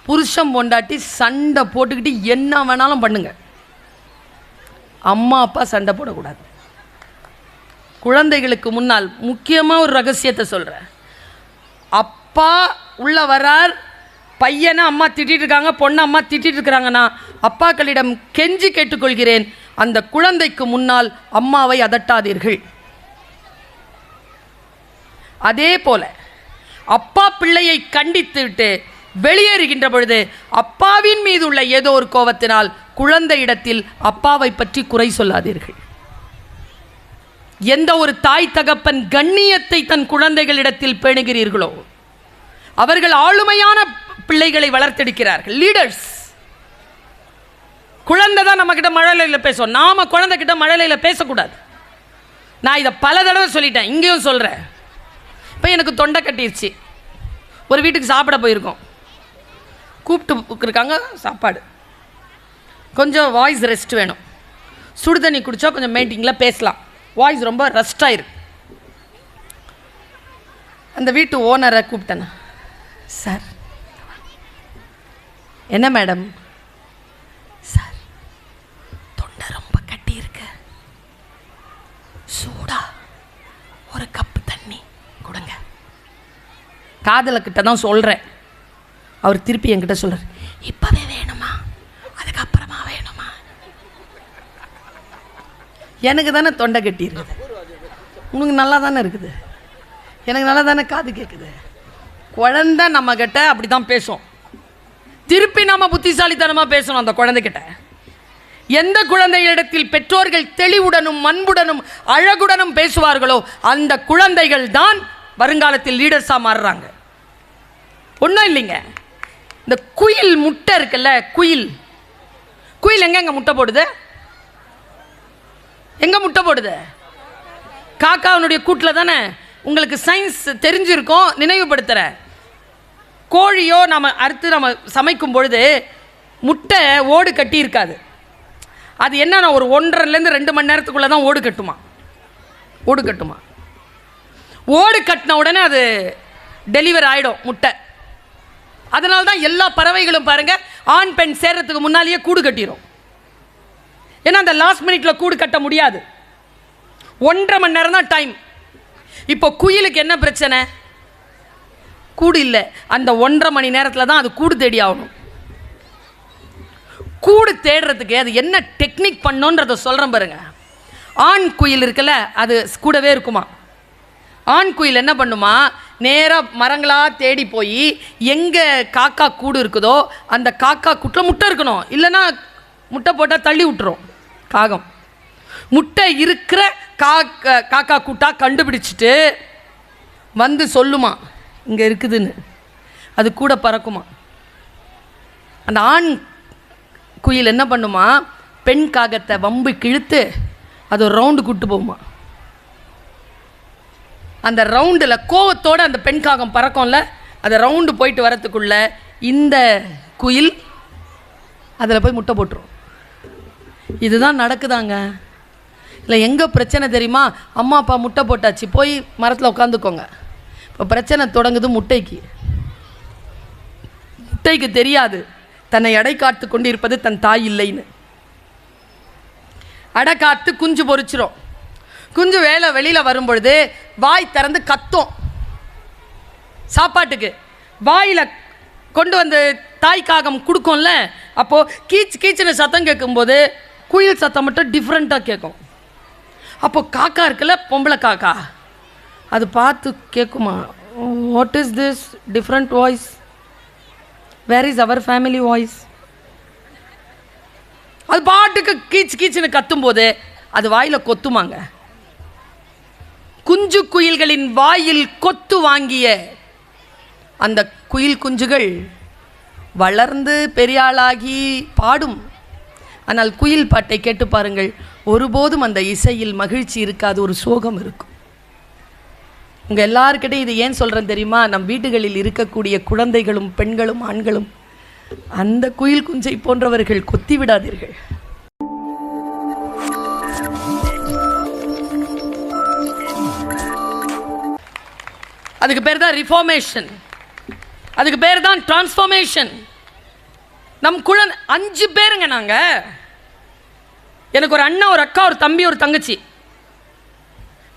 புருஷன் பொண்டாட்டி சண்டை போட்டுக்கிட்டு என்ன வேணாலும் பண்ணுங்க, அம்மா அப்பா சண்டை போடக்கூடாது. குழந்தைகளுக்கு முன்னால் முக்கியமாக ஒரு ரகசியத்தை சொல்கிறேன். அப்பா உள்ள வரார், பையனை அம்மா திட்டிகிட்டு இருக்காங்க, பொண்ணை அம்மா திட்டிகிட்டு இருக்கிறாங்கன்னா அப்பாக்களிடம் கெஞ்சி கேட்டுக்கொள்கிறேன், அந்த குழந்தைக்கு முன்னால் அம்மாவை அதட்டாதீர்கள். அதே போல அப்பா பிள்ளையை கண்டித்து விட்டு வெளியேறுகின்ற பொழுது அப்பாவின் மீது உள்ள ஏதோ ஒரு கோபத்தினால் குழந்தை இடத்தில் அப்பாவை பற்றி குறை சொல்லாதீர்கள். எந்த ஒரு தாய் தகப்பன் கண்ணியத்தை தன் குழந்தைகளிடத்தில் பேணுகிறீர்களோ அவர்கள் ஆளுமையான பிள்ளைகளை வளர்த்தெடுக்கிறார்கள். லீடர்ஸ். குழந்தை தான் நம்ம கிட்ட மழலையில் பேசுவோம், நாம குழந்தை கிட்ட மழலையில் பேசக்கூடாது. நான் இதை பல தடவை சொல்லிட்டேன், இங்கேயும் சொல்கிறேன். இப்போ எனக்கு தொண்டை கட்டிருச்சு, ஒரு வீட்டுக்கு சாப்பிட போயிருக்கோம், கூப்பிட்டு இருக்காங்க சாப்பாடு, கொஞ்சம் வாய்ஸ் ரெஸ்ட் வேணும், சுடு தண்ணி குடித்தா கொஞ்சம் மீட்டிங்கில் பேசலாம், வாய்ஸ் ரொம்ப ரெஸ்ட் ஆயிருக்கு. அந்த வீட்டு ஓனரை கூப்பிட்டேன். சார். என்ன மேடம்? சார், தொண்டை ரொம்ப கட்டி இருக்கு, சூடா ஒரு கப்பு தண்ணி கொடுங்க. காதல கிட்ட தான் சொல்கிறேன். அவர் திருப்பி என்கிட்ட சொல்கிறார், இப்போவே வேணுமா அதுக்கப்புறமா வேணுமா? எனக்கு தானே தொண்டை கட்டி இருக்குது, உனக்கு நல்லா தானே இருக்குது, எனக்கு நல்லா தானே காது கேட்குது. குழந்தை நம்ம கிட்ட அப்படி தான் பேசும், திருப்பி நம்ம புத்திசாலித்தனமாக பேசணும் அந்த குழந்தைகிட்ட. எந்த குழந்தைகளிடத்தில் பெற்றோர்கள் தெளிவுடனும் அன்புடனும் அழகுடனும் பேசுவார்களோ அந்த குழந்தைகள் தான் வருங்காலத்தில் லீடர்ஸாக மாறுறாங்க. ஒன்றும் இல்லைங்க, இந்த குயில் முட்டை இருக்குல்ல, குயில் குயில் எங்க முட்டை போடுது? எங்க முட்டை போடுது? காக்காவுடைய கூட்டில் தானே. உங்களுக்கு சயின்ஸ் தெரிஞ்சிருக்கும், நினைவுபடுத்துகிற. கோழியோ நம்ம அறுத்து நம்ம சமைக்கும் பொழுது முட்டை ஓடு கட்டி இருக்காது. அது என்னன்னா ஒரு 1.5 to 2 மணி நேரத்துக்குள்ளே தான் ஓடு கட்டுமா. ஓடு கட்டின உடனே அது டெலிவரி ஆகிடும் முட்டை. அதனால தான் எல்லா பறவைகளும் பாருங்க ஆண் பெண் சேர்றதுக்கு முன்னாலேயே கூடு கட்டிடும். ஏன்னா அந்த லாஸ்ட் மினிட்ல கூடு கட்ட முடியாது, 1.5 மணி நேரம் தான் டைம். இப்போ குயிலுக்கு என்ன பிரச்சனை? கூடு இல்லை. அந்த 1.5 மணி நேரத்தில் தான் அது கூடு தேடி ஆகணும். கூடு தேடுறதுக்கு அது என்ன டெக்னிக் பண்ணோன்றத சொல்கிறேன் பாருங்க. ஆண் குயில் இருக்குல்ல, அது கூடவே இருக்குமா. ஆண் குயில் என்ன பண்ணுமா, நேராக மரங்களாக தேடி போய் எங்கே காக்கா கூடு இருக்குதோ அந்த காக்கா கூட்டில் முட்டை இருக்கணும், இல்லைன்னா முட்டை போட்டால் தள்ளி விட்டுரும் காகம். முட்டை இருக்கிற காக்கா கூட்டா கண்டுபிடிச்சிட்டு வந்து சொல்லுமா இங்கே இருக்குதுன்னு. அது கூட பறக்குமா. அந்த ஆண் குயில் என்ன பண்ணுமா, பெண் காகத்தை வம்பு கிழித்து அது ஒரு ரவுண்டு கூட்டு போகுமா. அந்த ரவுண்டில் கோவத்தோடு அந்த பெண் காகம் பறக்கும்ல, அந்த ரவுண்டு போயிட்டு வரத்துக்குள்ள இந்த குயில் அதில் போய் முட்டை போட்டுரும். இதுதான் நடக்குதாங்க. இல்லை எங்கே பிரச்சனை தெரியுமா? அம்மா அப்பா முட்டை போட்டாச்சு, போய் மரத்தில் உட்காந்துக்கோங்க. இப்போ பிரச்சனை தொடங்குது முட்டைக்கு தெரியாது தன்னை அடை காத்து கொண்டு இருப்பது தன் தாய் இல்லைன்னு. அடை காத்து குஞ்சு பொறிச்சிரும். குஞ்சு வெளியில் வரும்பொழுது வாய் திறந்து கத்தும் சாப்பாட்டுக்கு. வாயில் கொண்டு வந்து தாய் காகம் கொடுக்கும்ல, அப்போது கீச்சுன்னு சத்தம் கேட்கும்போது குயில் சத்தம் மட்டும் டிஃப்ரெண்ட்டாக கேட்கும். அப்போ காக்கா இருக்குல்ல, பொம்பளை காக்கா, அது பார்த்து கேட்குமா, what is this different voice, where is our family voice. அது பாட்டுக்கு கீச்சுன்னு கத்தும்போது அது வாயில் கொத்துமாங்க. குஞ்சு குயில்களின் வாயில் கொத்து வாங்கிய அந்த குயில் குஞ்சுகள் வளர்ந்து பெரியாளாகி பாடும். ஆனால் குயில் பாட்டை கேட்டு பாருங்கள், ஒருபோதும் அந்த இசையில் மகிழ்ச்சி இருக்காது, ஒரு சோகம் இருக்கும். உங்கள் எல்லாருக்கிட்டையும் இது ஏன் சொல்கிறேன் தெரியுமா? நம் வீடுகளில் இருக்கக்கூடிய குழந்தைகளும் பெண்களும் ஆண்களும் அந்த குயில் குஞ்சை போன்றவர்கள் கொத்தி விடாதீர்கள். அதுக்கு பேர் தான் ரிஃபார்மேஷன், அதுக்கு பேர் தான் டிரான்ஸ்ஃபார்மேஷன். நம் குழந்தை 5 பேருங்க. நாங்கள் எனக்கு ஒரு அண்ணா, ஒரு அக்கா, ஒரு தம்பி, ஒரு தங்கச்சி.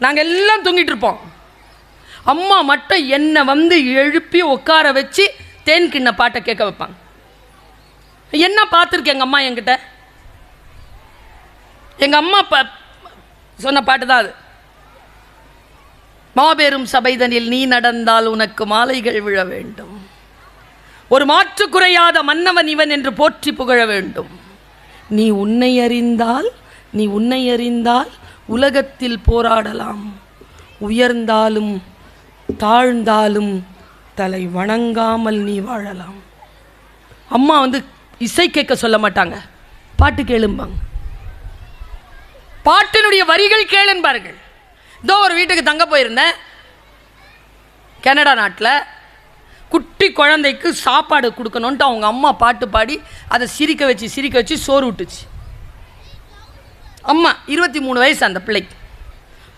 நாங்கள் எல்லாம் தூங்கிட்டு இருப்போம். அம்மா மட்டும் என்னை வந்து எழுப்பி உட்கார வச்சு தேன் கிண்ண பாட்டை கேட்க வைப்பாங்க. என்ன பார்த்துருக்கு எங்கள் அம்மா என்கிட்ட? எங்கள் அம்மா சொன்ன பாட்டு தான் அது. மாபெரும் சபைதனில் நீ நடந்தால் உனக்கு மாலைகள் விழ வேண்டும், ஒரு மாற்று குறையாத மன்னவன் இவன் என்று போற்றி புகழ வேண்டும். நீ உன்னை அறிந்தால் உலகத்தில் போராடலாம், உயர்ந்தாலும் தாழ்ந்தாலும் தலை வணங்காமல் நீ வாழலாம். அம்மா வந்து இசை கேட்க சொல்ல மாட்டாங்க, பாட்டு கேளும்பாங்க. பாட்டினுடைய வரிகள் கேளுன்பார்கள். இதோ ஒரு வீட்டுக்கு தங்க போயிருந்தேன் கனடா நாட்டில். குட்டி குழந்தைக்கு சாப்பாடு கொடுக்கணுன்ட்டு அவங்க அம்மா பாட்டு பாடி அதை சிரிக்க வச்சு சோறு விட்டுச்சு. அம்மா 23 வயசு அந்த பிள்ளைக்கு,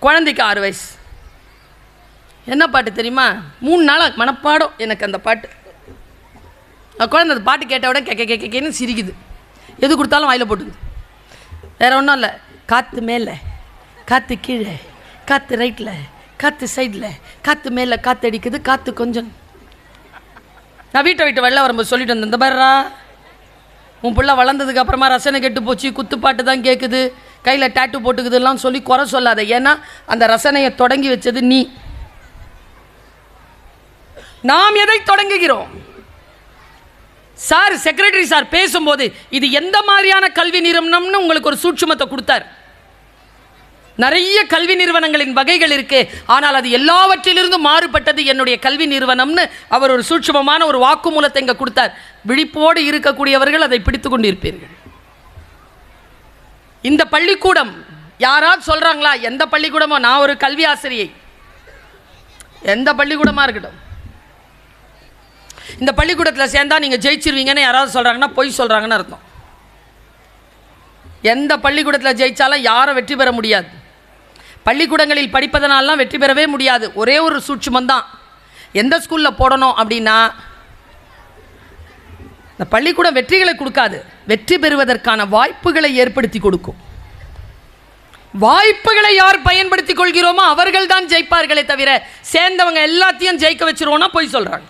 குழந்தைக்கு 6 வயசு. என்ன பாட்டு தெரியுமா? 3 நாளாக மனப்பாடம் எனக்கு அந்த பாட்டு. குழந்தை அந்த பாட்டு கேட்ட விட கேன்னு சிரிக்குது. எது கொடுத்தாலும் வாயில் போட்டுக்குது. வேறு ஒன்றும் இல்லை. காற்று மேலே, காற்று கீழே, காற்று ரைட்டில், காற்று சைடில், காற்று மேலே காற்று அடிக்குது, காற்று கொஞ்சம். நான் வீட்டை விட்டு வெளில வரும்போது சொல்லிட்டு வந்தேன், இந்த பாருடா உன் பிள்ளை வளர்ந்ததுக்கு அப்புறமா ரசனை கெட்டு போச்சு, குத்துப்பாட்டு தான் கேட்குது, கையில் டேட்டு போட்டுக்குதுலாம் சொல்லி குறை சொல்லாத. ஏன்னா அந்த ரசனையை தொடங்கி வச்சது நீ. நாம் எதை தொடங்குகிறோம்? சார் செக்ரட்டரி சார் பேசும்போது இது எந்த மாதிரியான கல்வி நிறுவனம்னு உங்களுக்கு ஒரு சூட்சுமத்தை கொடுத்தார். நிறைய கல்வி நிறுவனங்களின் வகைகள் இருக்கு, ஆனால் அது எல்லாவற்றிலிருந்து மாறுபட்டது என்னுடைய கல்வி நிறுவனம்னு அவர் ஒரு சூட்சுமமான ஒரு வாக்குமூலத்தை இங்கே கொடுத்தார். விழிப்போடு இருக்கக்கூடியவர்கள் அதை பிடித்து கொண்டிருப்பீர்கள். இந்த பள்ளிக்கூடம் யாராவது சொல்றாங்களா? எந்த பள்ளிக்கூடமோ, நான் ஒரு கல்வி ஆசிரியை, எந்த பள்ளிக்கூடமா இருக்கட்டும், இந்த பள்ளிக்கூடத்தில் சேர்ந்தா நீங்கள் ஜெயிச்சிருவீங்கன்னு யாராவது சொல்கிறாங்கன்னா பொய் சொல்கிறாங்கன்னு அர்த்தம். எந்த பள்ளிக்கூடத்தில் ஜெயித்தாலும் யாரும் வெற்றி பெற முடியாது. பள்ளிக்கூடங்களில் படிப்பதனாலாம் வெற்றி பெறவே முடியாது. ஒரே ஒரு சூட்சுமம் தான். எந்த ஸ்கூலில் போடணும் அப்படின்னா, இந்த பள்ளிக்கூடம் வெற்றிகளை கொடுக்காது, வெற்றி பெறுவதற்கான வாய்ப்புகளை ஏற்படுத்தி கொடுக்கும். வாய்ப்புகளை யார் பயன்படுத்தி கொள்கிறோமோ அவர்கள் தான் ஜெயிப்பார்களே தவிர சேர்ந்தவங்க எல்லாத்தையும் ஜெயிக்க வச்சிருவோம்னா பொய் சொல்கிறாங்க.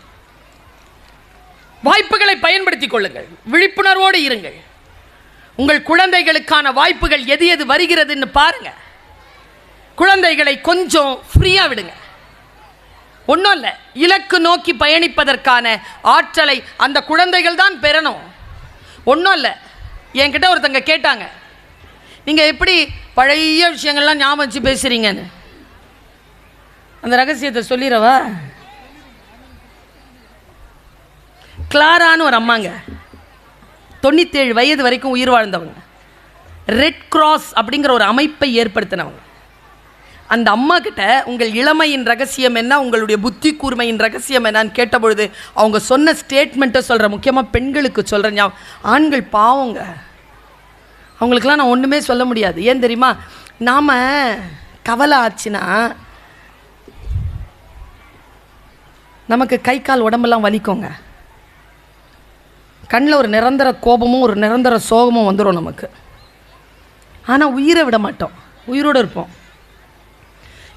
வாய்ப்புகளை பயன்படுத்திக் கொள்ளுங்கள், விழிப்புணர்வோடு இருங்கள். உங்கள் குழந்தைகளுக்கான வாய்ப்புகள் எது எது வருகிறதுன்னு பாருங்க. குழந்தைகளை கொஞ்சம் ஃப்ரீயாக விடுங்க. ஒன்றும் இல்லை, இலக்கு நோக்கி பயணிப்பதற்கான ஆற்றலை அந்த குழந்தைகள் தான் பெறணும். ஒன்றும் இல்லை, என்கிட்ட ஒருத்தங்க கேட்டாங்க, நீங்கள் எப்படி பழைய விஷயங்கள்லாம் ஞாபகம் வச்சு பேசுகிறீங்கன்னு. அந்த ரகசியத்தை சொல்லிடவா? கிளாரான்னு ஒரு அம்மாங்க, 97 வயது வரைக்கும் உயிர் வாழ்ந்தவங்க, ரெட் கிராஸ் அப்படிங்கிற ஒரு அமைப்பை ஏற்படுத்தினவங்க. அந்த அம்மா கிட்ட உங்கள் இளமையின் ரகசியம் என்ன, உங்களுடைய புத்தி கூர்மையின் ரகசியம் என்னன்னு கேட்டபொழுது அவங்க சொன்ன ஸ்டேட்மெண்ட்டை சொல்கிறேன். முக்கியமாக பெண்களுக்கு சொல்கிறேன். ஆண்கள் பாவங்க, அவங்களுக்கெல்லாம் நான் ஒன்றுமே சொல்ல முடியாது. ஏன் தெரியுமா? நாம் கவலை ஆச்சுன்னா நமக்கு கை கால் உடம்பெல்லாம் வலிக்கோங்க. கண்ணில் ஒரு நிரந்தர கோபமும் ஒரு நிரந்தர சோகமும் வந்துடும் நமக்கு. ஆனால் உயிரை விட மாட்டோம், உயிரோடு இருப்போம்.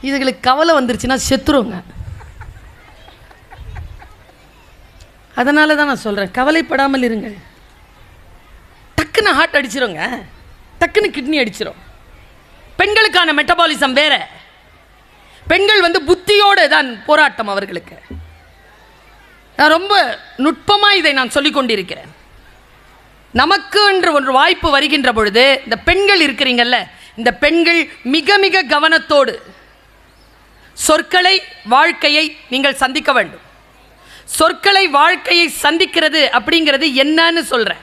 இதுகளுக்கு கவலை வந்துருச்சுன்னா செத்துருங்க. அதனால தான் நான் சொல்கிறேன், கவலைப்படாமல் இருங்கள். டக்குன்னு ஹார்ட் அடிச்சிருங்க, டக்குன்னு கிட்னி அடிச்சிடும். பெண்களுக்கான மெட்டபாலிசம் வேற. பெண்கள் வந்து புத்தியோடு தான் போராட்டம் அவர்களுக்கு. நான் ரொம்ப நுட்பமாக இதை நான் சொல்லிக் கொண்டிருக்கிறேன். நமக்கு என்று ஒன்று வாய்ப்பு வருகின்ற பொழுது இந்த பெண்கள் இருக்கிறீங்கல்ல, இந்த பெண்கள் மிக மிக கவனத்தோடு சொற்களை வாழ்க்கையை நீங்கள் சந்திக்க வேண்டும். சொற்களை வாழ்க்கையை சந்திக்கிறது அப்படிங்கிறது என்னன்னு சொல்கிறேன்.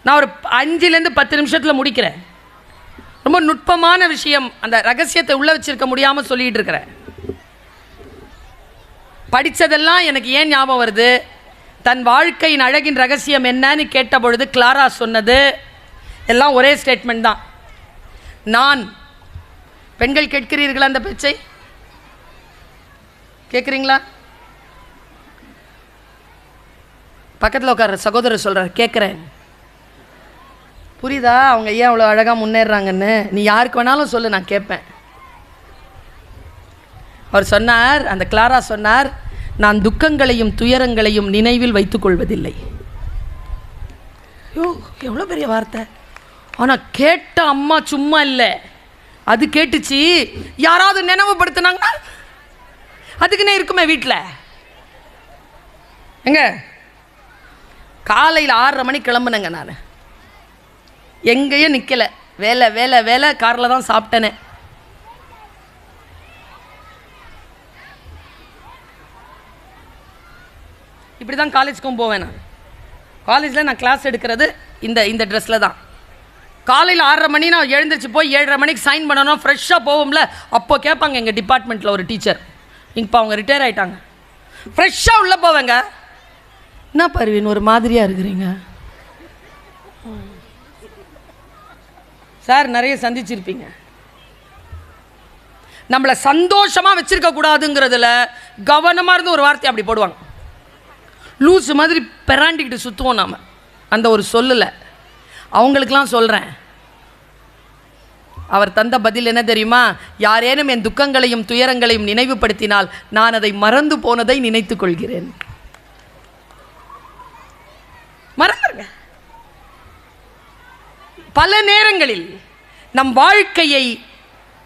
நான் ஒரு 5-10 நிமிஷத்தில் முடிக்கிறேன். ரொம்ப நுட்பமான விஷயம், அந்த ரகசியத்தை உள்ள வச்சிருக்க முடியாமல் சொல்லிட்டு இருக்கிறேன். படித்ததெல்லாம் எனக்கு ஏன் ஞாபகம் வருது? தன் வாழ்க்கையின் அழகின் ரகசியம் என்னன்னு கேட்ட பொழுது கிளாரா சொன்னது எல்லாம் ஒரே ஸ்டேட்மெண்ட் தான். நான். பெண்கள் கேட்கிறீர்களா அந்த பேச்சை? கேட்குறீங்களா? பக்கத்தில் உட்கார சகோதரர் சொல்கிறார், கேட்குறேன், புரியுதா அவங்க ஏன் அவ்வளோ அழகாக முன்னேறாங்கன்னு? நீ யாருக்கு வேணாலும் சொல்லு, நான் கேட்பேன். அவர் சொன்னார், அந்த கிளாரா சொன்னார், நான் துக்கங்களையும் துயரங்களையும் நினைவில் வைத்துக் கொள்வதில்லை. ஐயோ எவ்வளோ பெரிய வார்த்தை! ஆனால் கேட்ட அம்மா சும்மா இல்லை, அது கேட்டுச்சு. யாராவது நினைவுபடுத்தினாங்கன்னா அதுக்குன்னே இருக்குமே வீட்டில். எங்க காலையில் 6:30 மணிக்கு கிளம்புனேங்க. நான் எங்கேயும் நிற்கலை, வேலை வேலை வேலை, காரில் தான் சாப்பிட்டேனே. இப்படி தான் காலேஜுக்கும் போவேன். நான் காலேஜில் நான் கிளாஸ் எடுக்கிறது இந்த ட்ரெஸ்ஸில் தான். காலையில் 6:30 மணி நான் எழுந்திரிச்சு போய் 7:30 மணிக்கு சைன் பண்ணணும், ஃப்ரெஷ்ஷாக போவோம்ல. அப்போ கேட்பாங்க எங்கள் டிபார்ட்மெண்ட்டில் ஒரு டீச்சர், இப்போ அவங்க ரிட்டையர் ஆகிட்டாங்க. ஃப்ரெஷ்ஷாக உள்ளே போவேங்க. என்ன பர்வீன் ஒரு மாதிரியாக இருக்கிறீங்க சார்? நிறைய சந்திச்சிருப்பீங்க. நம்மளை சந்தோஷமாக வச்சுருக்க கூடாதுங்கிறதுல கவனமாக இருந்து ஒரு வார்த்தை அப்படி போடுவாங்க. லூஸு மாதிரி பெராண்டிக்கிட்டு சுற்றுவோம் நாம் அந்த ஒரு சொல்லல. அவங்களுக்கெல்லாம் சொல்கிறேன், அவர் தந்த பதில் என்ன தெரியுமா? யாரேனும் என் துக்கங்களையும் துயரங்களையும் நினைவுபடுத்தினால் நான் அதை மறந்து போனதை நினைத்துக் கொள்கிறேன். மறந்துருங்க. பல நேரங்களில் நம் வாழ்க்கையை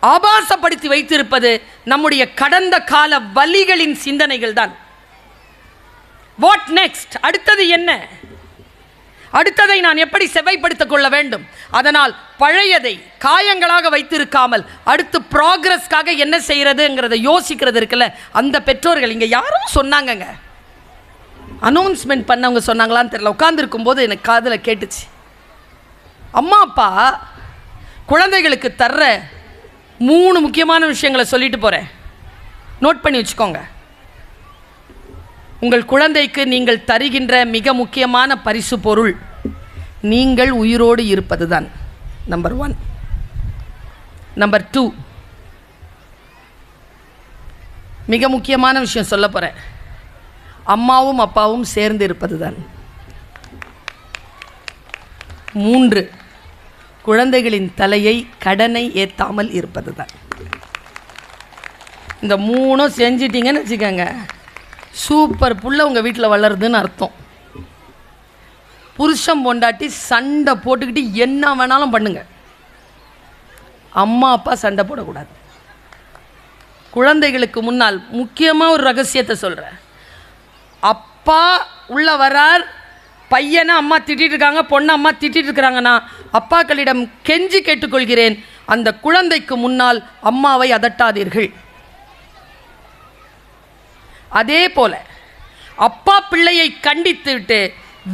ஆபாசப்படுத்தி வைத்திருப்பது நம்முடைய கடந்த கால வலிகளின் சிந்தனைகள் தான். What next? அடுத்தது என்ன? அடுத்ததை நான் எப்படி செவைப்படுத்திக் கொள்ள வேண்டும்? அதனால் பழையதை காயங்களாக வைத்திருக்காமல் அடுத்து ப்ராக்ரஸ்க்காக என்ன செய்யறதுங்கிறத யோசிக்கிறது இருக்குல்ல. அந்த பெற்றோர்கள் இங்கே யாரும் சொன்னாங்கங்க, அனௌன்ஸ்மெண்ட் பண்ணவங்க சொன்னாங்களான்னு தெரியல. உட்கார்ந்துருக்கும் போது எனக்கு காதில் கேட்டுச்சு, அம்மா அப்பா குழந்தைகளுக்கு தர்ற 3 முக்கியமான விஷயங்களை சொல்லிட்டு போகிறேன், நோட் பண்ணி வச்சுக்கோங்க. உங்கள் குழந்தைக்கு நீங்கள் தருகின்ற மிக முக்கியமான பரிசு பொருள் நீங்கள் உயிரோடு இருப்பது தான். நம்பர் 1. நம்பர் 2, மிக முக்கியமான விஷயம் சொல்ல போகிறேன், அம்மாவும் அப்பாவும் சேர்ந்து இருப்பது தான். 3, குழந்தைகளின் தலையை கடனை ஏற்றாமல் இருப்பது தான். இந்த 3 செஞ்சிட்டிங்கன்னு வச்சுக்கோங்க, சூப்பர் புள்ள உங்கள் வீட்டில் வளருதுன்னு அர்த்தம். புருஷன் பொண்டாட்டி சண்டை போட்டுக்கிட்டு என்ன வேணாலும் பண்ணுங்க, அம்மா அப்பா சண்டை போடக்கூடாது. குழந்தைகளுக்கு முன்னால் முக்கியமாக ஒரு ரகசியத்தை சொல்கிறேன். அப்பா உள்ள வரார், பையனை அம்மா திட்டிகிட்டு இருக்காங்க, பொண்ணை அம்மா திட்டிகிட்டு இருக்கிறாங்கன்னா அப்பாக்களிடம் கெஞ்சி கேட்டுக்கொள்கிறேன், அந்த குழந்தைக்கு முன்னால் அம்மாவை அதட்டாதீர்கள். அதே போல அப்பா பிள்ளையை கண்டித்து விட்டு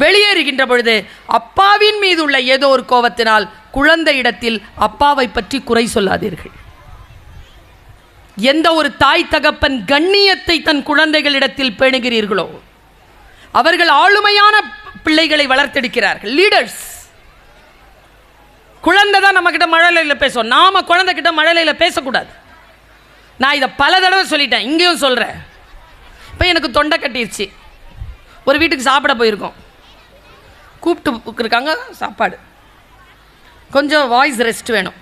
வெளியேறுகின்ற பொழுது அப்பாவின் மீது உள்ள ஏதோ ஒரு கோபத்தினால் குழந்தையிடத்தில் அப்பாவை பற்றி குறை சொல்லாதீர்கள். எந்த ஒரு தாய் தகப்பன் கண்ணியத்தை தன் குழந்தைகளிடத்தில் பேணுகிறீர்களோ அவர்கள் ஆளுமையான பிள்ளைகளை வளர்த்தெடுக்கிறார்கள், லீடர்ஸ். குழந்தை தான் நம்ம கிட்ட மழலையில் பேசுவோம், நாம குழந்தை கிட்ட மழலையில் பேசக்கூடாது. நான் இதை பல தடவை சொல்லிட்டேன், இங்கேயும் சொல்கிறேன். இப்போ எனக்கு தொண்டை கட்டிருச்சு, ஒரு வீட்டுக்கு சாப்பிட போயிருக்கோம், கூப்பிட்டு இருக்காங்க சாப்பாடு, கொஞ்சம் வாய்ஸ் ரெஸ்ட் வேணும்,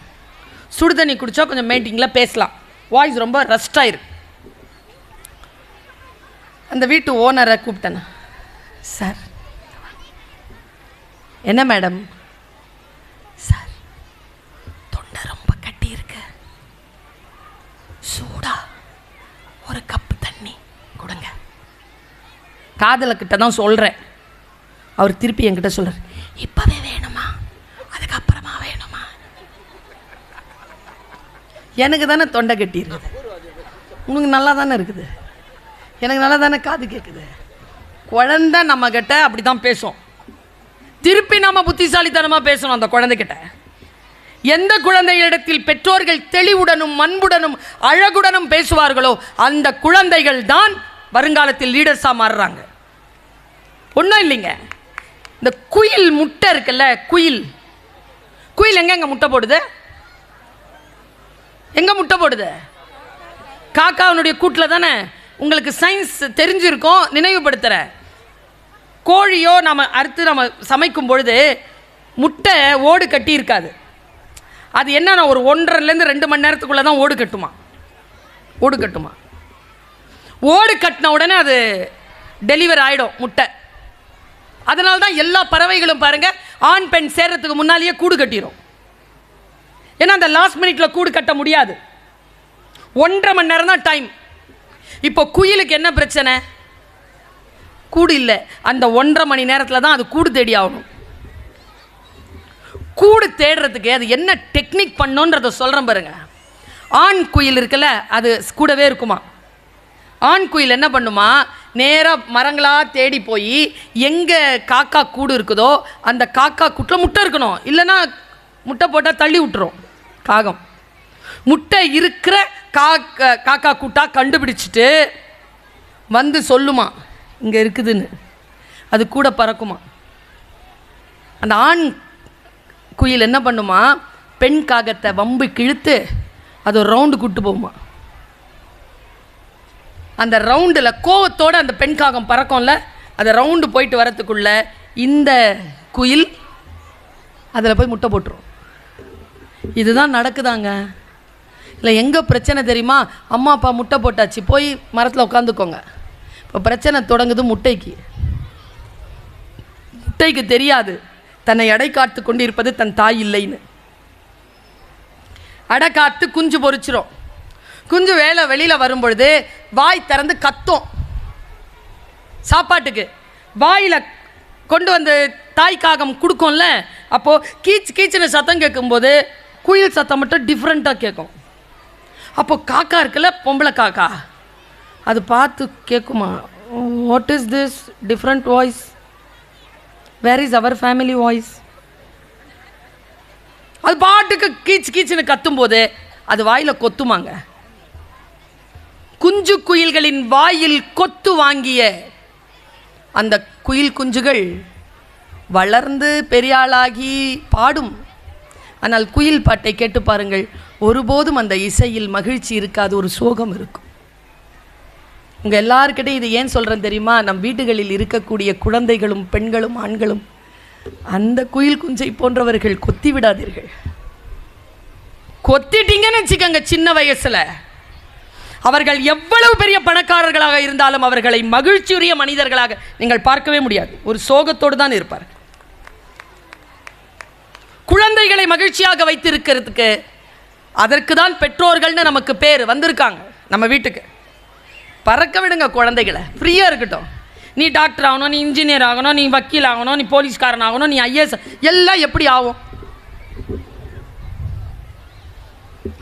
சுடு தண்ணி குடித்தா கொஞ்சம் மீட்டிங்கில் பேசலாம், வாய்ஸ் ரொம்ப ரெஸ்ட் ஆயிருக்கு. அந்த வீட்டு ஓனரை கூப்பிட்டேன், சார். என்ன மேடம்? சார் தொண்டை ரொம்ப கட்டி இருக்கு, சூடா ஒரு கப்பு தண்ணி கொடுங்க. காதல கிட்ட தான் சொல்கிறேன். அவர் திருப்பி என்கிட்ட சொல்கிறார், இப்போவே வேணுமா அதுக்கப்புறமா வேணுமா? எனக்கு தானே தொண்டை கட்டி இருக்குது, உங்களுக்கு நல்லா தானே இருக்குது, எனக்கு நல்லா தானே காது கேட்குது. குழந்தை நம்மக்கிட்ட அப்படி தான் பேசும், திருப்பி நம்ம புத்திசாலித்தனமாக பேசணும் அந்த குழந்தைகிட்ட. எந்த குழந்தைகளிடத்தில் பெற்றோர்கள் தெளிவுடனும் அன்புடனும் அழகுடனும் பேசுவார்களோ அந்த குழந்தைகள் தான் வருங்காலத்தில் லீடர்ஸாக மாறுறாங்க. ஒன்றும் இல்லைங்க, இந்த குயில் முட்டை இருக்குல்ல, குயில் எங்க முட்டை போடுது? எங்க முட்டை போடுது? காக்காவுடைய கூட்டில் தானே. உங்களுக்கு சயின்ஸ் தெரிஞ்சிருக்கும், நினைவுபடுத்துகிற. கோழியோ நம்ம அறுத்து நம்ம சமைக்கும் பொழுது முட்டை ஓடு கட்டி இருக்காது. அது என்னன்னா ஒரு 1.5 to 2 மணி நேரத்துக்குள்ளே தான் ஓடு கட்டுமா. ஓடு கட்டின உடனே அது டெலிவரி ஆகிடும் முட்டை. அதனால தான் எல்லா பறவைகளும் பாருங்கள் ஆண் பெண் சேர்றதுக்கு முன்னாலேயே கூடு கட்டிடும். ஏன்னா அந்த லாஸ்ட் மினிட்ல கூடு கட்ட முடியாது. 1.5 மணி நேரம் தான் டைம். இப்போ குயிலுக்கு என்ன பிரச்சனை? கூடு இல்லை. அந்த 1.5 மணி நேரத்தில் தான் அது கூடு தேடி ஆகணும். கூடு தேடுறதுக்கு அது என்ன டெக்னிக் பண்ணோன்றதை சொல்கிறேன் பாருங்க. ஆண் குயில் இருக்குல்ல, அது கூடவே இருக்குமா. ஆண் குயில் என்ன பண்ணுமா, நேராக மரங்களாக தேடி போய் எங்கே காக்கா கூடு இருக்குதோ அந்த காக்கா கூட்டில் முட்டை இருக்கணும். இல்லைன்னா முட்டை போட்டால் தள்ளி விட்டுரும் காகம். முட்டை இருக்கிற காக்கா கூட்டாக கண்டுபிடிச்சிட்டு வந்து சொல்லுமா இங்கே இருக்குதுன்னு. அது கூட பறக்குமா. அந்த ஆண் குயில் என்ன பண்ணுமா, பெண் காகத்தை வம்பு கிழுத்து அது ஒரு ரவுண்டு கூட்டு போகுமா. அந்த ரவுண்டில் கோவத்தோடு அந்த பெண் காகம் பறக்கும்ல, அந்த ரவுண்டு போயிட்டு வரத்துக்குள்ள இந்த குயில் அதில் போய் முட்டை போட்டுரும். இதுதான் நடக்குதாங்க. இல்லை எங்கே பிரச்சனை தெரியுமா? அம்மா அப்பா முட்டை போட்டாச்சு, போய் மரத்தில் உட்காந்துக்கோங்க. இப்போ பிரச்சனை தொடங்குது முட்டைக்கு. முட்டைக்கு தெரியாது தன்னை அடை காத்து கொண்டு இருப்பது தன் தாய் இல்லைன்னு. அடை காத்து குஞ்சு பொறிச்சிரும். குஞ்சு வெளியில் வரும்பொழுது வாய் திறந்து கத்தும் சாப்பாட்டுக்கு. வாயில் கொண்டு வந்து தாய் காகம் கொடுக்கும்ல, அப்போது கீச்சு கீச்சுன்னு சத்தம் கேட்கும்போது குயில் சத்தம் மட்டும் டிஃப்ரெண்ட்டாக கேட்கும். அப்போது காக்கா இருக்குல்ல, பொம்பளை காக்கா, அது பார்த்து கேட்குமா, what is this different voice, where is our family voice. அது பாட்டுக்கு கீச்சு கீச்சுன்னு கத்தும்போது அது வாயில் கொத்துமாங்க. குஞ்சு குயில்களின் வாயில் கொத்து வாங்கிய அந்த குயில் குஞ்சுகள் வளர்ந்து பெரியாளாகி பாடும். ஆனால் குயில் பாட்டை கேட்டு பாருங்கள், ஒருபோதும் அந்த இசையில் மகிழ்ச்சி இருக்காது, ஒரு சோகம் இருக்கும். உங்கள் எல்லாருக்கிட்டையும் இது ஏன் சொல்கிறேன் தெரியுமா? நம் வீடுகளில் இருக்கக்கூடிய குழந்தைகளும் பெண்களும் ஆண்களும் அந்த குயில் குஞ்சை போன்றவர்கள் கொத்தி விடாதீர்கள். கொத்திட்டீங்கன்னு வச்சுக்கோங்க, சின்ன வயசில் அவர்கள் எவ்வளவு பெரிய பணக்காரர்களாக இருந்தாலும் அவர்களை மகிழ்ச்சியுரிய மனிதர்களாக நீங்கள் பார்க்கவே முடியாது. ஒரு சோகத்தோடு தான் இருப்பார். குழந்தைகளை மகிழ்ச்சியாக வைத்திருக்கிறதுக்கு அதற்கு தான் பெற்றோர்கள்னு நமக்கு பேர் வந்திருக்காங்க. நம்ம வீட்டுக்கு பறக்க விடுங்க குழந்தைகளை, ஃப்ரீயாக இருக்கட்டும். நீ டாக்டர் ஆகணும், நீ இன்ஜினியர் ஆகணும், நீ வக்கீல் ஆகணும், நீ போலீஸ்காரன் ஆகணும், நீ ஐஏஎஸ், எல்லாம் எப்படி ஆகும்?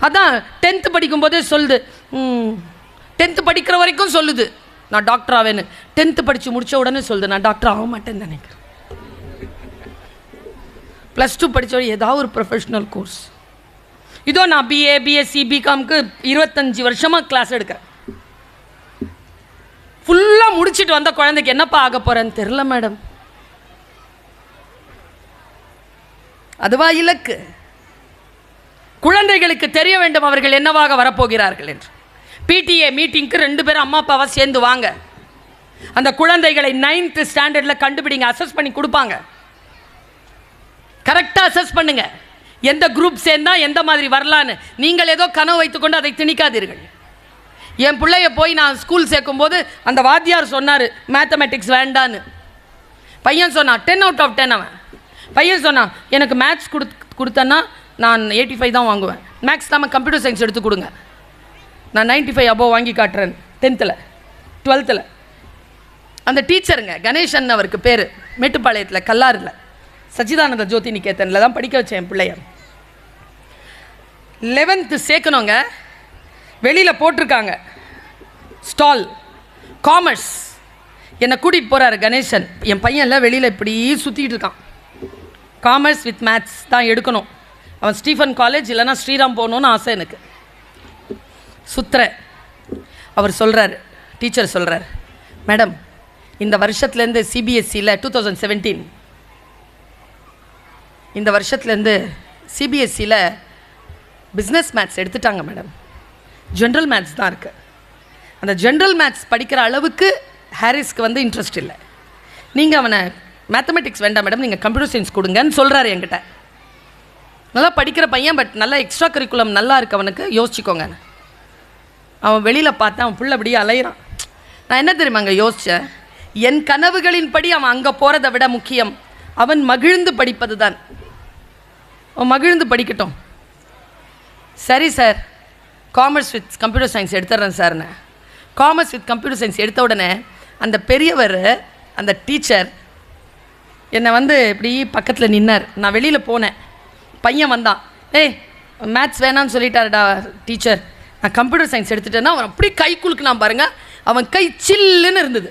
அதான் 10th படிக்கும்போதே சொல்லுது. 10th படிக்கிற வரைக்கும் சொல்லுது நான் டாக்டர் ஆவேன்னு. 10th படித்து முடித்த உடனே சொல்லுது நான் டாக்டர் ஆக மாட்டேன்னு நினைக்கிறேன். +2 படித்த ஏதாவது ஒரு ப்ரொஃபஷ்னல் கோர்ஸ். இதோ நான் பிஏ பிஎஸ்சி பிகாம்க்கு 25 வருஷமாக கிளாஸ் எடுக்கிறேன். ஃபுல்லாக முடிச்சுட்டு வந்த குழந்தைக்கு என்னப்பா ஆக போகிறேன்னு தெரில மேடம். அதுவா இலக்கு? குழந்தைகளுக்கு தெரிய வேண்டும் அவர்கள் என்னவாக வரப்போகிறார்கள் என்று. பிடிஏ மீட்டிங்க்கு 2 பேரும் அம்மா அப்பாவை சேர்ந்து வாங்க. அந்த குழந்தைகளை 9th ஸ்டாண்டர்டில் கண்டுபிடிங்க, அசஸ் பண்ணி கொடுப்பாங்க. கரெக்டாக அசஸ் பண்ணுங்க, எந்த குரூப் சேர்ந்தா எந்த மாதிரி வரலான்னு. நீங்கள் ஏதோ கனவு வைத்துக்கொண்டு அதை திணிக்காதீர்கள். என் பிள்ளைய போய் நான் ஸ்கூல் சேர்க்கும்போது அந்த வாத்தியார் சொன்னார் மேத்தமெட்டிக்ஸ் வேண்டான்னு. பையன் சொன்னான் 10 out of 10. அவன் பையன் சொன்னான் எனக்கு மேத்ஸ் கொடுத்தேன்னா நான் 85 தான் வாங்குவேன், மேக்ஸ் இல்லாமல் கம்ப்யூட்டர் சயின்ஸ் எடுத்து கொடுங்க, நான் 95 above வாங்கி காட்டுறேன். 10th 12th அந்த டீச்சருங்க கணேசன் அவருக்கு பேர், மேட்டுப்பாளையத்தில் கல்லாறில் சச்சிதானந்த ஜோதி நிகேதனில் தான் படிக்க வச்சேன் என் பிள்ளைய. 11th சேர்க்கணுங்க, வெளியில் போட்டிருக்காங்க ஸ்டால் காமர்ஸ். என்னை கூட்டிகிட்டு போகிறாரு கணேசன். என் பையன்ல வெளியில் இப்படி சுற்றிக்கிட்டு இருக்கான். காமர்ஸ் வித் மேத்ஸ் தான் எடுக்கணும். அவன் ஸ்டீஃபன் காலேஜ் இல்லைனா ஸ்ரீராம் போகணுன்னு ஆசை எனக்கு. சுத்துற அவர் சொல்கிறார், டீச்சர் சொல்கிறார், மேடம் இந்த வருஷத்துலேருந்து சிபிஎஸ்சியில் 2017 இந்த வருஷத்துலேருந்து சிபிஎஸ்சியில் பிஸ்னஸ் மேத்ஸ் எடுத்துட்டாங்க மேடம், ஜென்ரல் மேத்ஸ் தான் இருக்குது. அந்த ஜென்ரல் மேத்ஸ் படிக்கிற அளவுக்கு ஹாரிஸ்க்கு இன்ட்ரெஸ்ட் இல்லை. நீங்கள் அவனை மேத்தமெட்டிக்ஸ் வேண்டாம் மேடம், நீங்கள் கம்ப்யூட்டர் சயின்ஸ் கொடுங்கன்னு சொல்கிறாரு என்கிட்ட. நல்லா படிக்கிற பையன், பட் நல்லா எக்ஸ்ட்ரா கரிக்குலம் நல்லா இருக்கு அவனுக்கு, யோசிச்சுக்கோங்க. அவன் வெளியில் பார்த்தேன், அவன் புள்ள அப்படியே அலையிறான். நான் என்ன தெரியுமா அங்கே யோசித்தேன், என் கனவுகளின்படி அவன் அங்கே போகிறத விட முக்கியம் அவன் மகிழ்ந்து படிப்பது தான். அவன் மகிழ்ந்து படிக்கட்டும். சரி sir, commerce with computer science எடுத்துட்றேன் சார்னு. காமர்ஸ் வித் கம்ப்யூட்டர் சயின்ஸ் எடுத்த உடனே அந்த பெரியவர், அந்த டீச்சர் என்னை வந்து இப்படி பக்கத்தில் நின்னார். நான் வெளியில் போனேன், பையன் வந்தான். ஏய் மேத்ஸ் வேணான்னு சொல்லிட்டாருடா டீச்சர், நான் கம்ப்யூட்டர் சயின்ஸ் எடுத்துட்டேன்னா அவன் அப்படி கை குலுக்குனான் பாருங்க. அவன் கை சில்லுன்னு இருந்தது.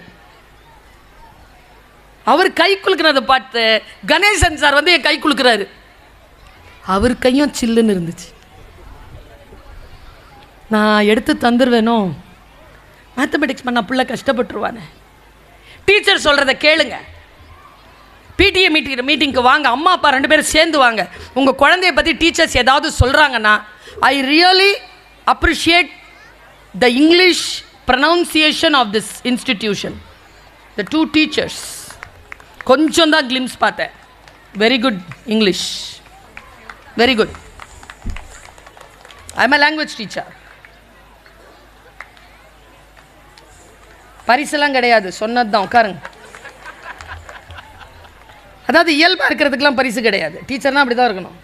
அவர் கை குலுக்குறதை பார்த்து கணேசன் சார் வந்து என் கை குலுக்குறாரு. அவர் கையும் சில்லுன்னு இருந்துச்சு. நான் எடுத்து தந்துடுவேனோ, மேத்தமெட்டிக்ஸ் பண்ண பிள்ளை கஷ்டப்பட்டுருவானே. டீச்சர் சொல்கிறத கேளுங்க. பிடிஏ மீட்டிங்க்கு வாங்க, அம்மா அப்பா 2 பேரும் சேர்ந்து வாங்க. உங்கள் குழந்தைய பற்றி டீச்சர்ஸ் ஏதாவது சொல்கிறாங்கன்னா, I really appreciate the English pronunciation of this institution. The 2 teachers கொஞ்சம் தான் கிளிம்ஸ் பார்த்தேன். Very good English, very good. I am a language teacher. பரிசெல்லாம் கிடையாது, சொன்னது தான். உட்காருங்க. அதாவது இயல்பாக இருக்கிறதுக்கெலாம் பரிசு கிடையாது. டீச்சர்னால் அப்படி தான் இருக்கணும்.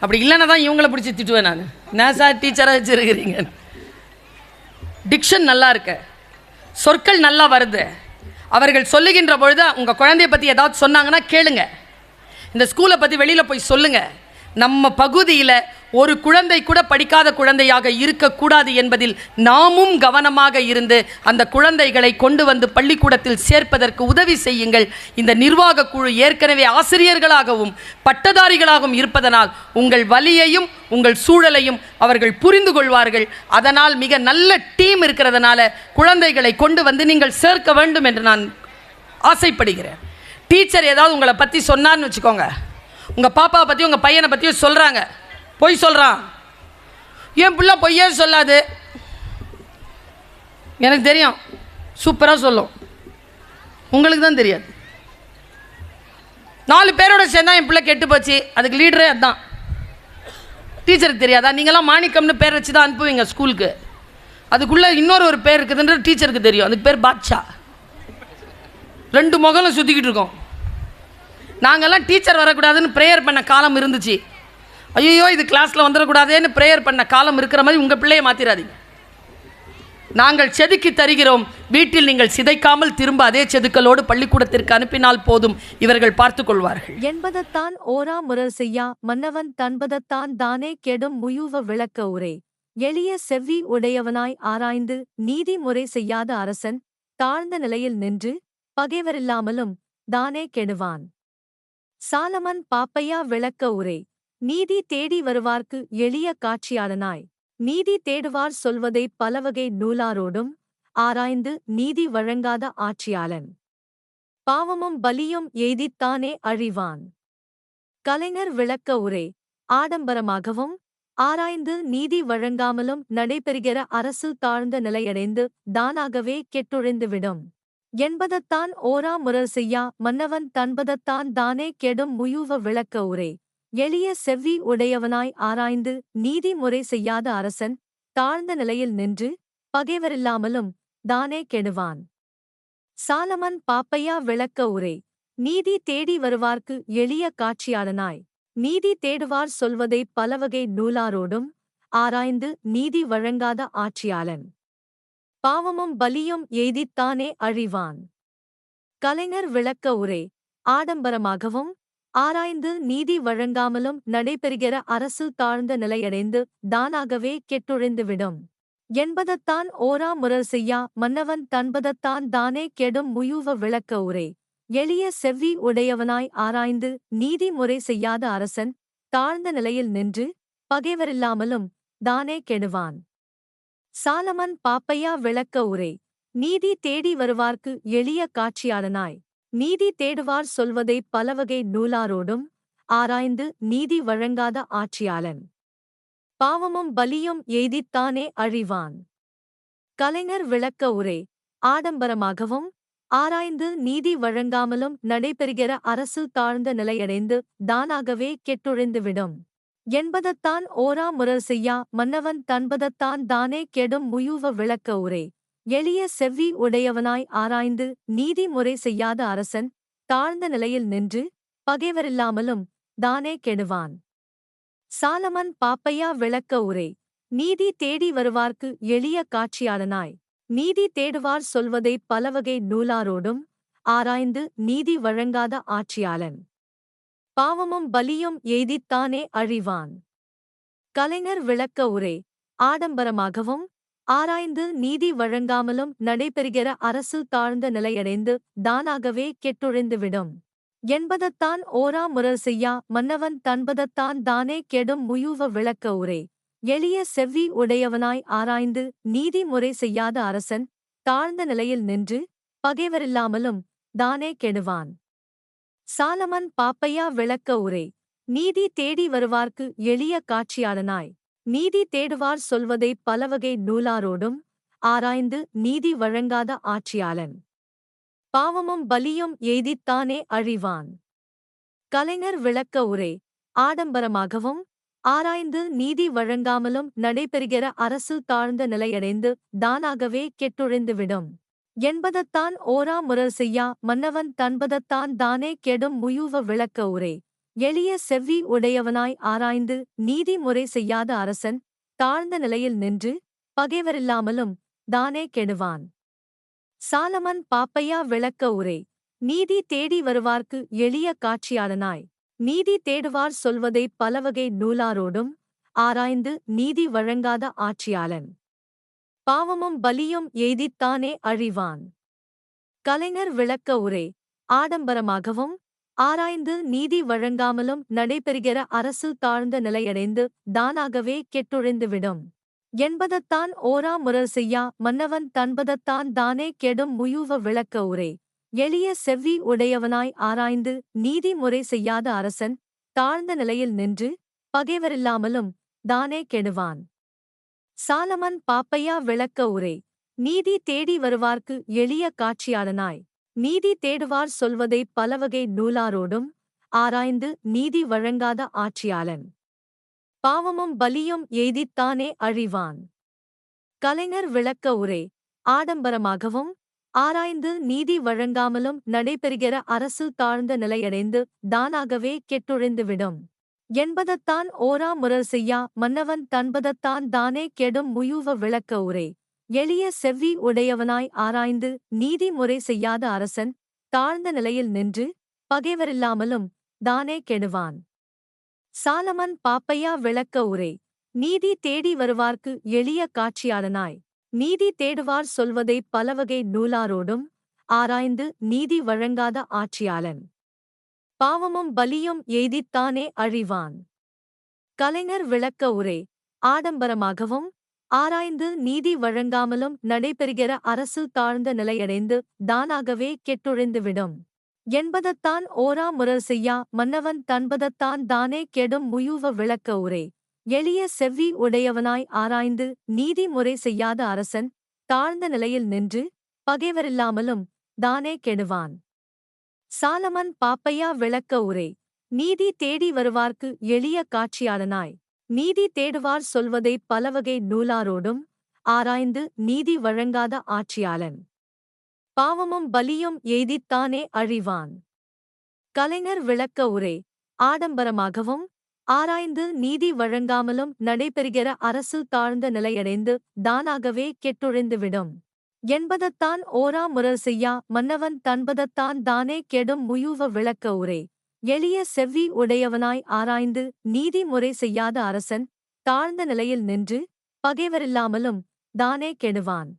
அப்படி இல்லைன்னா தான் இவங்கள பிடிச்சி திட்டுவேன் நான். நான் சார் டீச்சராக வச்சுருக்கிறீங்க. டிக்ஷன் நல்லா இருக்கு, சொற்கள் நல்லா வருது. அவர்கள் சொல்லுகின்ற பொழுது உங்கள் குழந்தைய பற்றி ஏதாவது சொன்னாங்கன்னா கேளுங்க. இந்த ஸ்கூலை பற்றி வெளியில் போய் சொல்லுங்கள். நம்ம பகுதியில் ஒரு குழந்தை கூட படிக்காத குழந்தையாக இருக்கக்கூடாது என்பதில் நாமும் கவனமாக இருந்து அந்த குழந்தைகளை கொண்டு வந்து பள்ளிக்கூடத்தில் சேர்ப்பதற்கு உதவி செய்யுங்கள். இந்த நிர்வாக குழு ஏற்கனவே ஆசிரியர்களாகவும் பட்டதாரிகளாகவும் இருப்பதனால் உங்கள் வலியையும் உங்கள் சூழலையும் அவர்கள் புரிந்து கொள்வார்கள். அதனால் மிக நல்ல டீம் இருக்கிறதுனால குழந்தைகளை கொண்டு வந்து நீங்கள் சேர்க்க வேண்டும் என்று நான் ஆசைப்படுகிறேன். டீச்சர் ஏதாவது உங்களை பற்றி சொன்னார்னு வச்சுக்கோங்க, உங்கள் பாப்பாவை பற்றி உங்கள் பையனை பற்றியும் சொல்கிறாங்க, பொய் சொல்கிறான், என் பிள்ளை பொய்யே சொல்லாது, எனக்கு தெரியும், சூப்பராக சொல்லும், உங்களுக்கு தான் தெரியாது. 4 பேரோட சேர்ந்தா என் பிள்ளை கெட்டு போச்சு, அதுக்கு லீடரே அதுதான். டீச்சருக்கு தெரியாதா? நீங்களாம் மாணிக்கம்னு பேர் வச்சு தான் அனுப்புவீங்க ஸ்கூலுக்கு. அதுக்குள்ளே இன்னொரு பேர் இருக்குதுன்ற டீச்சருக்கு தெரியும். அதுக்கு பேர் பாட்ஷா. 2 முகலும் சுற்றிக்கிட்டு இருக்கோம். நாங்கள்லாம் டீச்சர் வரக்கூடாதுன்னு ப்ரேயர் பண்ண காலம் இருந்துச்சு. ஐயோ இது கிளாஸில் வந்துடக்கூடாதேன்னு ப்ரேயர் பண்ண காலம் இருக்கிற மாதிரி உங்கள் பிள்ளையை மாற்றிடாதீங்க. நாங்கள் செதுக்கி தருகிறோம், வீட்டில் நீங்கள் சிதைக்காமல் திரும்ப அதே செதுக்கலோடு பள்ளிக்கூடத்திற்கு அனுப்பினால் போதும், இவர்கள் பார்த்து கொள்வார்கள். என்பதத்தான் ஓரா முரல் செய்யா மன்னவன் தன்பதத்தான் தானே கெடும் முயூவ விளக்க உரை. எளிய செவ்வி உடையவனாய் ஆராய்ந்து நீதி முறை செய்யாத அரசன் தாழ்ந்த நிலையில் நின்று பகைவரில்லாமலும் தானே கெடுவான். சாலமன் பாப்பையா விளக்க உரை. நீதி தேடி வருவார்க்கு எளிய காட்சியாளனாய் நீதி தேடுவார் சொல்வதை பலவகை நூலாரோடும் ஆராய்ந்து நீதி வழங்காத ஆட்சியாளன் பாவமும் பலியும் எய்தித்தானே அழிவான். கலைஞர் விளக்க உரை. ஆடம்பரமாகவும் ஆராய்ந்து நீதி வழங்காமலும் நடைபெறுகிற அரசு தாழ்ந்த நிலையடைந்து தானாகவே கெட்டொழிந்துவிடும். என்பதத்தான் ஓரா முரல் செய்யா மன்னவன் தன்பதத்தான் தானே கெடும் முயூவ விளக்க உரை. எளிய செவ்வி உடையவனாய் ஆராய்ந்து நீதி முறை செய்யாத அரசன் தாழ்ந்த நிலையில் நின்று பகைவரில்லாமலும் தானே கெடுவான். சாலமன் பாப்பையா விளக்க உரை. நீதி தேடி வருவார்க்கு எளிய காட்சியாளனாய் நீதி தேடுவார் சொல்வதை பலவகை நூலாரோடும் ஆராய்ந்து நீதி வழங்காத ஆட்சியாளன் பாவமும் பலியும் எய்தித்தானே அழிவான். கலைஞர் விளக்க உரை. ஆடம்பரமாகவும் ஆராய்ந்து நீதி வழங்காமலும் நடைபெறுகிற அரசு தாழ்ந்த நிலையடைந்து தானாகவே கெட்டொழிந்துவிடும். என்பதத்தான் ஓரா முரல் செய்யா மன்னவன் தன்பதத்தான் தானே கெடும் முயூவ விளக்க உரை. எளிய செவ்வி உடையவனாய் ஆராய்ந்து நீதி முறை செய்யாத அரசன் தாழ்ந்த நிலையில் நின்று பகைவரில்லாமலும் தானே கெடுவான். சாலமன் பாப்பையா விளக்க உரை. நீதி தேடி வருவார்க்கு எளிய காட்சியாளனாய் நீதி தேடுவார் சொல்வதை பலவகை நூலாரோடும் ஆராய்ந்து நீதி வழங்காத ஆட்சியாளன் பாவமும் பலியும் எய்தித்தானே அழிவான். கலைஞர் விளக்க உரை. ஆடம்பரமாகவும் ஆராய்ந்து நீதி வழங்காமலும் நடைபெறுகிற அரசு தாழ்ந்த நிலையடைந்து தானாகவே கெட்டொழிந்துவிடும் என்பதத்தான் ஓரா முரல் செய்யா மன்னவன் தன்பதத்தான் தானே கெடும் முயூவ விளக்க உரை. எளிய செவ்வி உடையவனாய் ஆராய்ந்து நீதி முறை செய்யாத அரசன் தாழ்ந்த நிலையில் நின்று பகைவரில்லாமலும் தானே கெடுவான். சாலமன் பாப்பையா விளக்க உரை. நீதி தேடி வருவார்க்கு எளிய காட்சியாளனாய் நீதி தேடுவார் சொல்வதை பலவகை நூலாரோடும் ஆராய்ந்து நீதி வழங்காத ஆட்சியாளன் பாவமும் பலியும் எய்தித்தானே அழிவான். கலைஞர் விளக்க உரை. ஆடம்பரமாகவும் ஆராய்ந்து நீதி வழங்காமலும் நடைபெறுகிற அரசு தாழ்ந்த நிலையடைந்து தானாகவே கெட்டொழிந்துவிடும் என்பதத்தான் ஓரா முரல் செய்யா மன்னவன் தன்பதத்தான் தானே கெடும் முயூவ விளக்க உரை. எளிய செவ்வி உடையவனாய் ஆராய்ந்து நீதி முறை செய்யாத அரசன் தாழ்ந்த நிலையில் நின்று பகைவரில்லாமலும் தானே கெடுவான். சாலமன் பாப்பையா விளக்க உரை. நீதி தேடி வருவார்க்கு எளிய காட்சியாளனாய் நீதி தேடுவார் சொல்வதை பலவகை நூலாரோடும் ஆராய்ந்து நீதி வழங்காத ஆட்சியாளன் பாவமும் பலியும் எய்தித்தானே அழிவான். கலைஞர் விளக்க உரை. ஆடம்பரமாகவும் ஆராய்ந்து நீதி வழங்காமலும் நடைபெறுகிற அரசு தாழ்ந்த நிலையடைந்து தானாகவே கெட்டொழிந்துவிடும் என்பதத்தான் ஓரா முரல் செய்யா மன்னவன் தன்பதத்தான் தானே கெடும் முயூவ விளக்க உரை. எளிய செவ்வி உடையவனாய் ஆராய்ந்து நீதி முறை செய்யாத அரசன் தாழ்ந்த நிலையில் நின்று பகைவரில்லாமலும் தானே கெடுவான். சாலமன் பாப்பையா விளக்க உரை. நீதி தேடி வருவார்க்கு எளிய காட்சியாளனாய் நீதி தேடுவார் சொல்வதை பலவகை நூலாரோடும் ஆராய்ந்து நீதி வழங்காத ஆட்சியாளன் பாவமும் பலியும் எய்தித்தானே அழிவான். கலைஞர் விளக்க உரை. ஆடம்பரமாகவும் ஆராய்ந்து நீதி வழங்காமலும் நடைபெறுகிற அரசு தாழ்ந்த நிலையடைந்து தானாகவே கெட்டொழிந்துவிடும் என்பதத்தான் ஓரா முரல் செய்யா மன்னவன் தன்பதத்தான் தானே கெடும் முயூவ விளக்க உரை. எளிய செவ்வி உடையவனாய் ஆராய்ந்து நீதி முறை செய்யாத அரசன் தாழ்ந்த நிலையில் நின்று பகைவரில்லாமலும் தானே கெடுவான். சாலமன் பாப்பையா விளக்க உரை. நீதி தேடி வருவார்க்கு எளிய காட்சியாளனாய் நீதி தேடுவார் சொல்வதை பலவகை நூலாரோடும் ஆராய்ந்து நீதி வழங்காத ஆட்சியாளன் பாவமும் பலியும் எய்தித்தானே அழிவான். கலைஞர் விளக்க உரை. ஆடம்பரமாகவும் ஆராய்ந்து நீதி வழங்காமலும் நடைபெறுகிற அரசு தாழ்ந்த நிலையடைந்து தானாகவே கெட்டொழிந்துவிடும் என்பதத்தான் ஓரா முரல் செய்யா மன்னவன் தன்பதத்தான் தானே கெடும் முயூவ விளக்க உரை. எளிய செவ்வி உடையவனாய் ஆராய்ந்து நீதி முறை செய்யாத அரசன் தாழ்ந்த நிலையில் நின்று பகைவரில்லாமலும் தானே கெடுவான். சாலமன் பாப்பையா விளக்க உரை. நீதி தேடி வருவார்க்கு எளிய காட்சியாளனாய் நீதி தேடுவார் சொல்வதை பலவகை நூலாரோடும் ஆராய்ந்து நீதி வழங்காத ஆட்சியாளன் பாவமும் பலியும் எய்தித்தானே அழிவான். கலைஞர் விளக்க உரை. ஆடம்பரமாகவும் ஆராய்ந்து நீதி வழங்காமலும் நடைபெறுகிற அரசு தாழ்ந்த நிலையடைந்து தானாகவே கெட்டொழிந்துவிடும் என்பதத்தான் ஓரா முரல் செய்யா மன்னவன் தன்பதத்தான் தானே கெடும் முயூவ விளக்க உரை. எளிய செவ்வி உடையவனாய் ஆராய்ந்து நீதி முறை செய்யாத அரசன் தாழ்ந்த நிலையில் நின்று பகைவரில்லாமலும் தானே கெடுவான். சாலமன் பாப்பையா விளக்க உரை. நீதி தேடி வருவார்க்கு எளிய காட்சியாளனாய் நீதி தேடுவார் சொல்வதை பலவகை நூலாரோடும் ஆராய்ந்து நீதி வழங்காத ஆட்சியாளன் பாவமும் பலியும் எய்தித்தானே அழிவான். கலைஞர் விளக்க உரை. ஆடம்பரமாகவும் ஆராய்ந்து நீதி வழங்காமலும் நடைபெறுகிற அரசு தாழ்ந்த நிலையடைந்து தானாகவே கெட்டொழிந்துவிடும் என்பதத்தான் ஓரா முரல் செய்யா மன்னவன் தன்பதத்தான் தானே கெடும் முயூவ விளக்க உரை. எளிய செவ்வி உடையவனாய் ஆராய்ந்து நீதி முறை செய்யாத அரசன் தாழ்ந்த நிலையில் நின்று பகைவரில்லாமலும் தானே கெடுவான்.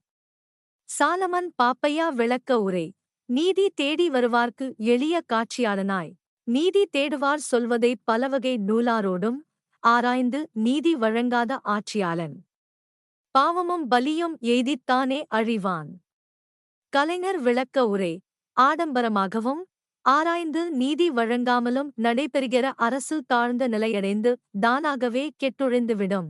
சாலமன் பாப்பையா விளக்க உரை. நீதி தேடி வருவார்க்கு எளிய காட்சியாளனாய் நீதி தேடுவார் சொல்வதை பலவகை நூலாரோடும் ஆராய்ந்து நீதி வழங்காத ஆட்சியாளன் பாவமும் பலியும் எய்தித்தானே அழிவான். கலைஞர் விளக்க உரை. ஆடம்பரமாகவும் ஆராய்ந்து நீதி வழங்காமலும் நடைபெறுகிற அரசு தாழ்ந்த நிலையடைந்து தானாகவே கெட்டொழிந்துவிடும்